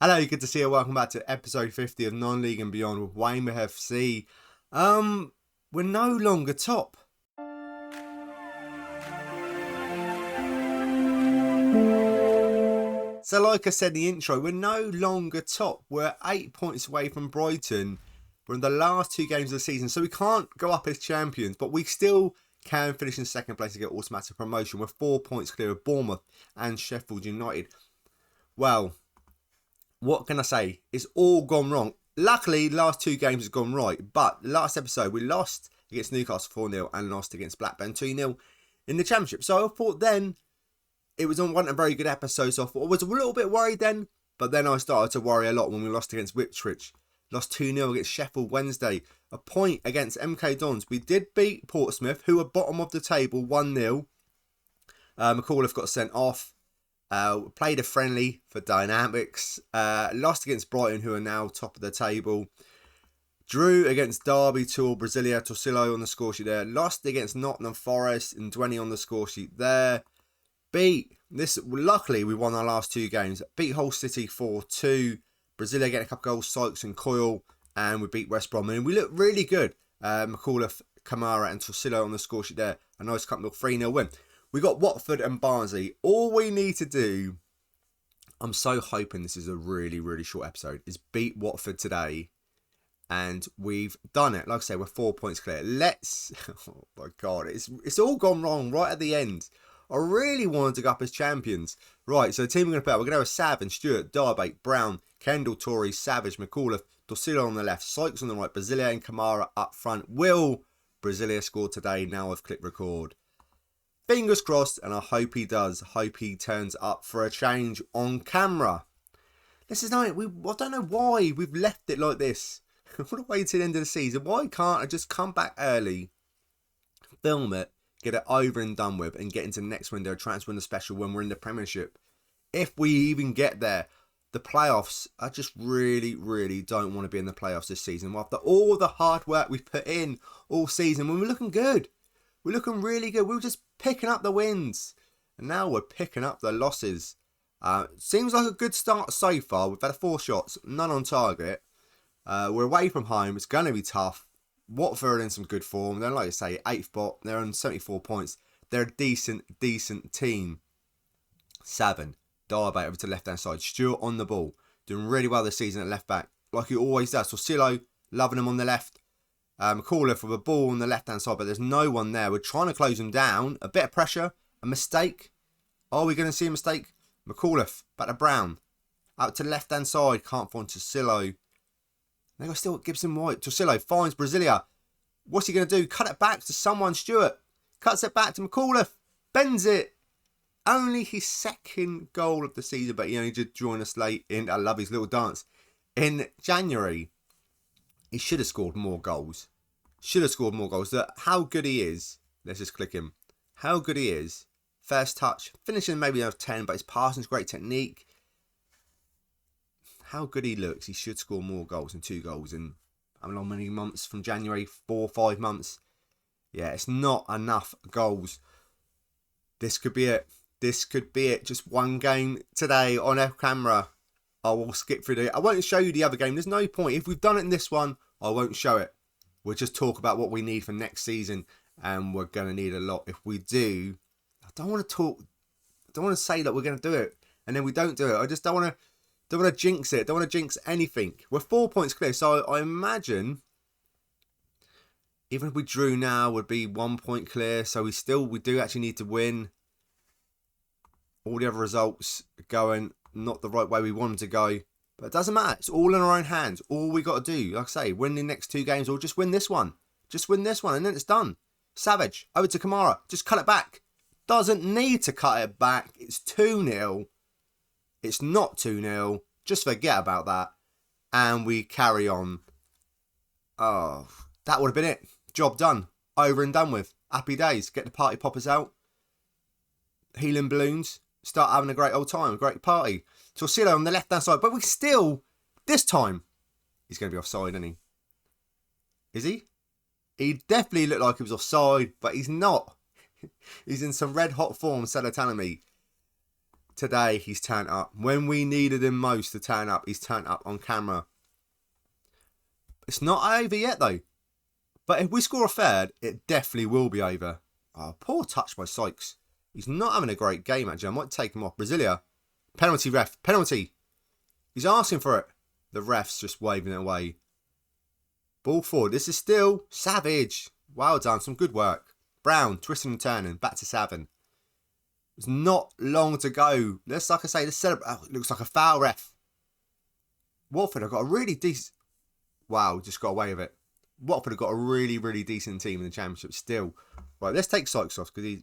Hello, good to see you. Welcome back to episode 50 of Non-League and Beyond with Weymouth FC. We're no longer top. So like I said in the intro, we're no longer top. We're 8 points away from Brighton. We're in the last 2 games of the season, so we can't go up as champions, but we still can finish in second place and get automatic promotion. We're 4 points clear of Bournemouth and Sheffield United. Well, what can I say? It's all gone wrong. Luckily, the last 2 games have gone right. But last episode, we lost against Newcastle 4-0 and lost against Blackburn 2-0 in the Championship. So I thought then it wasn't a very good episode. So I thought I was a little bit worried then. But then I started to worry a lot when we lost against Ipswich. Lost 2-0 against Sheffield Wednesday. A point against MK Dons. We did beat Portsmouth, who are bottom of the table, 1-0. McAuliffe got sent off. Played a friendly for Dynamics. Lost against Brighton, who are now top of the table. Drew against Derby, 2-2 Brasilia, Torsillo on the score sheet there. Lost against Nottingham Forest and Dwenny on the score sheet there. Luckily we won our last 2 games. Beat Hull City 4-2. Brasilia getting a couple goals, Sykes and Coyle. And we beat West Brom. And we look really good. McAuliffe, Kamara and Torsillo on the score sheet there. A nice couple of 3-0 win. We got Watford and Barnsley. All we need to do, I'm so hoping this is a really, really short episode, is beat Watford today. And we've done it. Like I say, we're 4 points clear. Oh my God, it's all gone wrong right at the end. I really wanted to go up as champions. Right, so the team we're going to play, we're going to have Savage, Stewart, Darby, Brown, Kendall, Torrey, Savage, McAuliffe, Dorsillo on the left, Sykes on the right, Brasilia and Kamara up front. Will Brasilia score today? Now I've clicked record. Fingers crossed, and I hope he does. Hope he turns up for a change on camera. This is nice. I don't know why we've left it like this. All the way to the end of the season. Why can't I just come back early, film it, get it over and done with, and get into the next window, transfer window special when we're in the Premiership? If we even get there. The playoffs, I just really, really don't want to be in the playoffs this season. After all the hard work we've put in all season, when we're looking good. We're looking really good. We were just picking up the wins. And now we're picking up the losses. Seems like a good start so far. We've had 4 shots, none on target. We're away from home. It's going to be tough. Watford in some good form. They're, like I say, 8th spot. They're on 74 points. They're a decent team. 7. Darby over to the left-hand side. Stewart on the ball. Doing really well this season at left-back. Like he always does. Torsillo, loving him on the left. McAuliffe with a ball on the left-hand side, but there's no one there. We're trying to close him down. A bit of pressure. A mistake. Are we going to see a mistake? McAuliffe, back to Brown. Out to the left-hand side. Can't find Torsillo. They got still Gibson White. Torsillo finds Brasilia. What's he going to do? Cut it back to someone. Stewart. Cuts it back to McAuliffe. Bends it. Only his 2nd goal of the season, but he only did join us late in. I love his little dance. In January. He should have scored more goals. How good he is. Let's just click him. How good he is. First touch. Finishing maybe out of 10, but his passing's great technique. How good he looks. He should score more goals than 2 goals in how many months from January? 4 or 5 months. Yeah, it's not enough goals. This could be it. Just one game today on F camera. I will skip through I won't show you the other game. There's no point. If we've done it in this one, I won't show it. We'll just talk about what we need for next season. And we're going to need a lot. If we do, I don't want to say that we're going to do it. And then we don't do it. I just don't want to jinx it. Don't want to jinx anything. We're 4 points clear. So I imagine even if we drew now, would be 1 point clear. So we do actually need to win. All the other results are going not the right way we want them to go. But it doesn't matter. It's all in our own hands. All we got to do, like I say, win the next 2 games or just win this one. Just win this one and then it's done. Savage, over to Kamara. Just cut it back. Doesn't need to cut it back. It's 2-0. It's not 2-0. Just forget about that. And we carry on. Oh, that would have been it. Job done. Over and done with. Happy days. Get the party poppers out. Helium balloons. Start having a great old time. A great party. Torsillo on the left-hand side. But we still, this time, he's going to be offside, isn't he? Is he? He definitely looked like he was offside, but he's not. He's in some red-hot form, Salah telling me. today he's turned up. When we needed him most to turn up, he's turned up on camera. It's not over yet though. But if we score a third, it definitely will be over. Oh, poor touch by Sykes. He's not having a great game actually. I might take him off. Brasilia. Penalty, ref. Penalty. He's asking for it. The ref's just waving it away. Ball forward. This is still Savage. Well done. Some good work. Brown, twisting and turning. Back to Savin. It's not long to go. Let's, like I say, let's celebrate. Oh, it looks like a foul, ref. Watford have got a really decent... Wow, just got away with it. Watford have got a really, really decent team in the Championship still. Right, let's take Sykes off because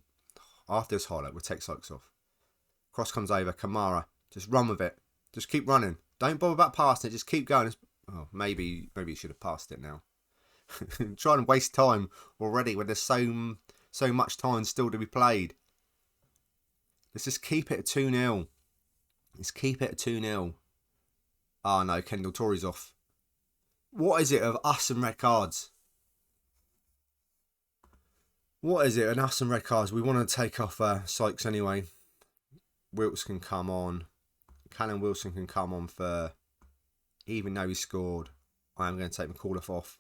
after this highlight, we'll take Sykes off. Cross comes over. Kamara. Just run with it. Just keep running. Don't bother about passing it. Just keep going. Oh, maybe you should have passed it now. Trying to waste time already when there's so much time still to be played. Let's just keep it at 2-0. Let's keep it at 2-0. Oh no, Kendall Torrey's off. What is it of us and red cards? What is it and us and red cards? We want to take off Sykes anyway. Wilkes can come on. Callum Wilson can come on for... Even though he scored, I am going to take McAuliffe off.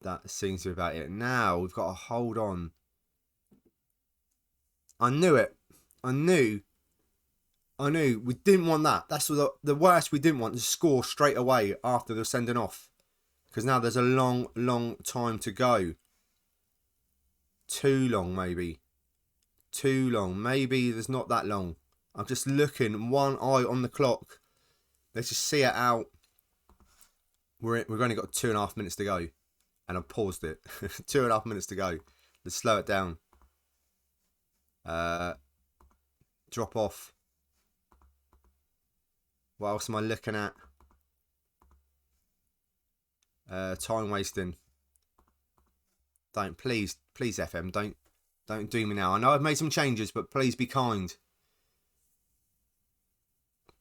That seems to be about it. Now we've got to hold on. I knew it. I knew. We didn't want that. That's the worst we didn't want to score straight away after the sending off. Because now there's a long time to go. Too long, maybe. Too long. Maybe there's not that long. I'm just looking, one eye on the clock. Let's just see it out. We've only got 2.5 minutes to go. And I've paused it. 2.5 minutes to go. Let's slow it down. Drop off. What else am I looking at? Time wasting. Please FM, don't do me now. I know I've made some changes, but please be kind.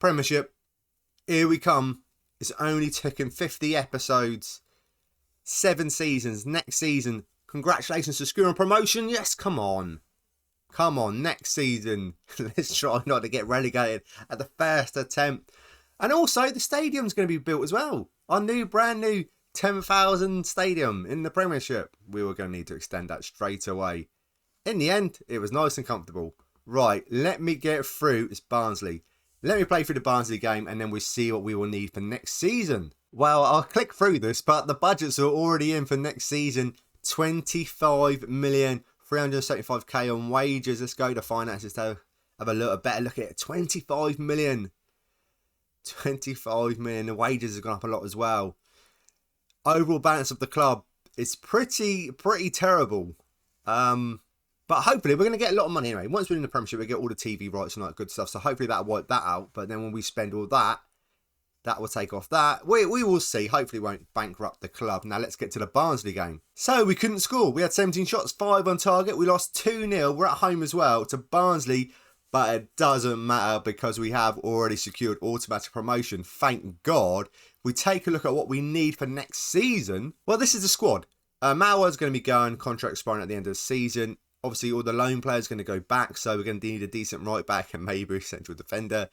Premiership, here we come. It's only taken 50 episodes, 7 seasons. Next season, congratulations to securing promotion. Yes, come on, next season. Let's try not to get relegated at the first attempt. And also, the stadium's going to be built as well. Our brand new 10,000 stadium in the Premiership. We were going to need to extend that straight away. In the end, it was nice and comfortable. Right, let me get through this Barnsley. Let me play through the Barnsley game and then we'll see what we will need for next season. Well, I'll click through this, but the budgets are already in for next season. 25,375k on wages. Let's go to finances to have a better look at it. 25 million. 25 million. The wages have gone up a lot as well. Overall balance of the club is pretty terrible. But hopefully we're going to get a lot of money anyway. Once we're in the Premiership, we get all the TV rights and all that good stuff. So hopefully that'll wipe that out. But then when we spend all that, that will take off that. We will see. Hopefully it won't bankrupt the club. Now let's get to the Barnsley game. So we couldn't score. We had 17 shots, 5 on target. We lost 2-0. We're at home as well to Barnsley. But it doesn't matter because we have already secured automatic promotion. Thank God. We take a look at what we need for next season. Well, this is the squad. Mauer's going to be going. Contract expiring at the end of the season. Obviously, all the loan players are going to go back, so we're going to need a decent right back and maybe a central defender.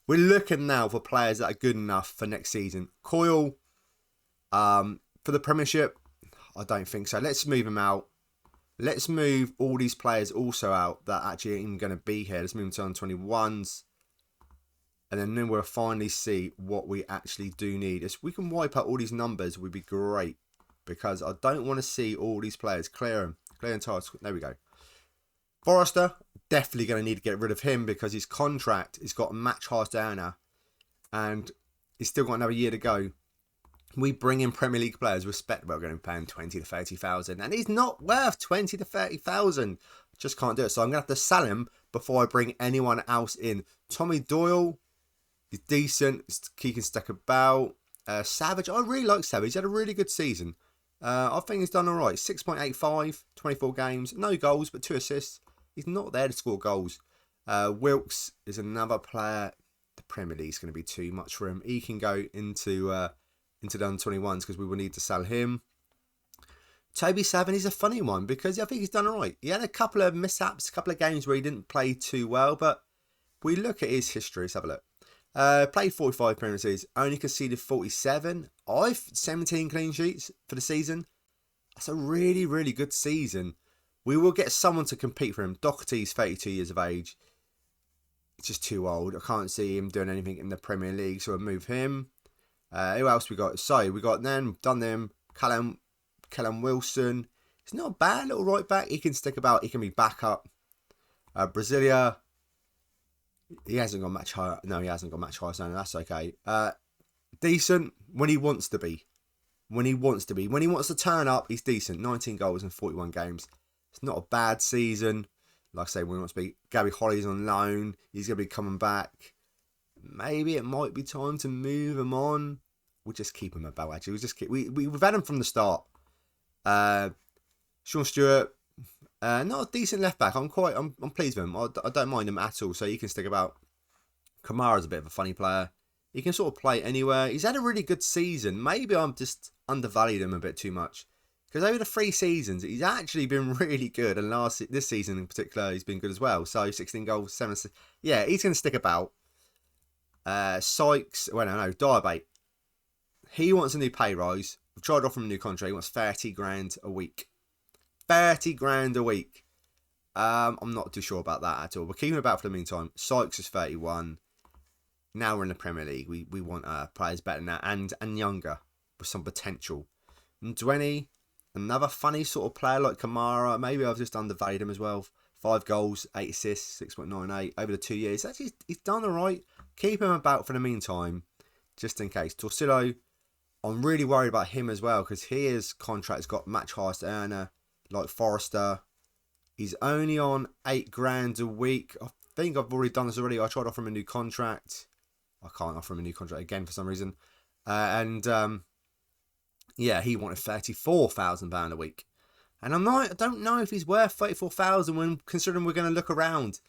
We're looking now for players that are good enough for next season. Coyle, for the Premiership, I don't think so. Let's move him out. Let's move all these players also out that actually ain't going to be here. Let's move them to under-21s. And then we'll finally see what we actually do need. If we can wipe out all these numbers, would be great. Because I don't want to see all these players. Clear them. Clear entire squad. There we go. Forrester, definitely going to need to get rid of him because his contract has got a match highest earner and he's still got another year to go. We bring in Premier League players, respect, we're going to pay him 20 to 30,000 and he's not worth 20 to 30,000. Just can't do it. So I'm going to have to sell him before I bring anyone else in. Tommy Doyle is decent. He can stick about. Savage, I really like Savage. He had a really good season. I think he's done all right. 6.85, 24 games. No goals, but 2 assists. He's not there to score goals. Wilkes is another player. The Premier League is going to be too much for him. He can go into the under-21s because we will need to sell him. Toby Savin is a funny one because I think he's done all right. He had a couple of mishaps, a couple of games where he didn't play too well, but we look at his history. Let's have a look. Played 45 appearances, only conceded 47. 17 clean sheets for the season. That's a really, really good season. We will get someone to compete for him. Doherty's 32 years of age. It's just too old. I can't see him doing anything in the Premier League, so we'll move him. Who else we got? So we got them, done them. Callum Wilson. He's not a bad little right back. He can stick about. He can be backup. Brasilia. He hasn't got much higher. No, he hasn't got much higher. So that's okay. Decent when he wants to be. When he wants to turn up, he's decent. 19 goals in 41 games. It's not a bad season. Like I say, when he wants to be. Gabby Holly's on loan. He's going to be coming back. Maybe it might be time to move him on. We'll just keep him about, actually. We've had him from the start. Sean Stewart. Not a decent left back. I'm pleased with him. I don't mind him at all. So he can stick about. Kamara's a bit of a funny player. He can sort of play anywhere. He's had a really good season. Maybe I'm just undervalued him a bit too much. Because over the 3 seasons, he's actually been really good. And this season in particular, he's been good as well. So 16 goals, 7 assists. Yeah, he's going to stick about. Sykes, Diabate. He wants a new pay rise. We've tried offering him a new contract. He wants 30 grand a week. 30 grand a week. I'm not too sure about that at all. We're keeping him about for the meantime. Sykes is 31. Now we're in the Premier League. We want players better than that and younger with some potential. And Dwenny, another funny sort of player like Kamara. Maybe I've just undervalued him as well. 5 goals, 8 assists, 6.98 over the 2 years. Actually, he's done all right. Keep him about for the meantime, just in case. Torsillo, I'm really worried about him as well because his contract's got match highest earner like Forrester. He's only on 8 grand a week. I think I've already done this already. I tried to offer him a new contract. I can't offer him a new contract again for some reason. Yeah, he wanted £34,000 a week. And I don't know if he's worth 34,000 when considering we're going to look around.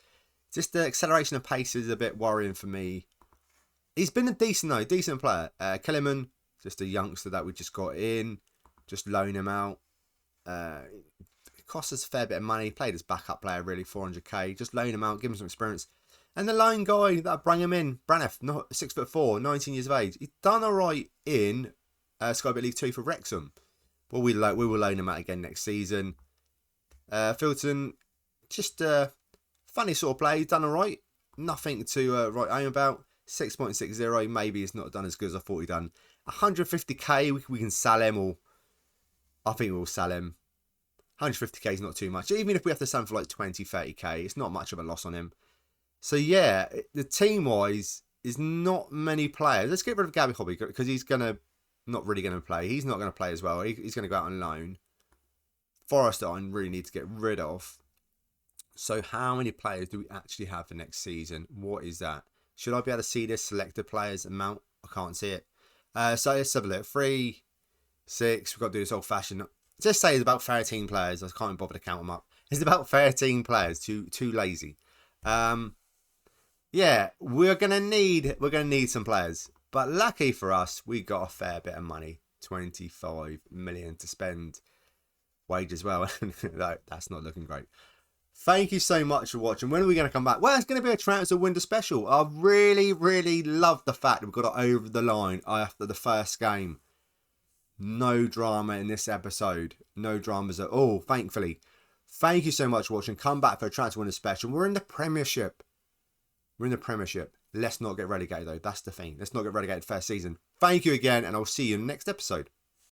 Just the acceleration of pace is a bit worrying for me. He's been a decent player. Kellerman, just a youngster that we just got in. Just loan him out. It cost us a fair bit of money. Played as backup player, really, 400k. Just loan him out, give him some experience. And the lone guy that brought him in, Branef, 6'4", 19 years of age. He's done all right in Sky Bet League 2 for Wrexham. But we will loan him out again next season. Filton, just a funny sort of play. He's done all right. Nothing to write home about. 6.60. Maybe he's not done as good as I thought he'd done. 150k, we can sell him, or I think we'll sell him. 150k is not too much. Even if we have to sell him for like 20, 30k, it's not much of a loss on him. So yeah, the team-wise is not many players. Let's get rid of Gabby Hobby because he's not really going to play. He's not going to play as well. He's going to go out on loan. Forrester, I really need to get rid of. So how many players do we actually have for next season? What is that? Should I be able to see this selected players amount? I can't see it. So let's have a look. 3, 6. We've got to do this old-fashioned. Just say it's about 13 players. I can't bother to count them up. It's about 13 players. Too lazy. Yeah, we're gonna need some players. But lucky for us, we got a fair bit of money. 25 million to spend. Wage as well. That's not looking great. Thank you so much for watching. When are we going to come back? Well, it's going to be a transfer window special. I really, really love the fact that we've got it over the line after the first game. No drama in this episode. No dramas at all, thankfully. Thank you so much for watching. Come back for a transfer window special. We're in the Premiership. Let's not get relegated, though. That's the thing. Let's not get relegated first season. Thank you again, and I'll see you in the next episode.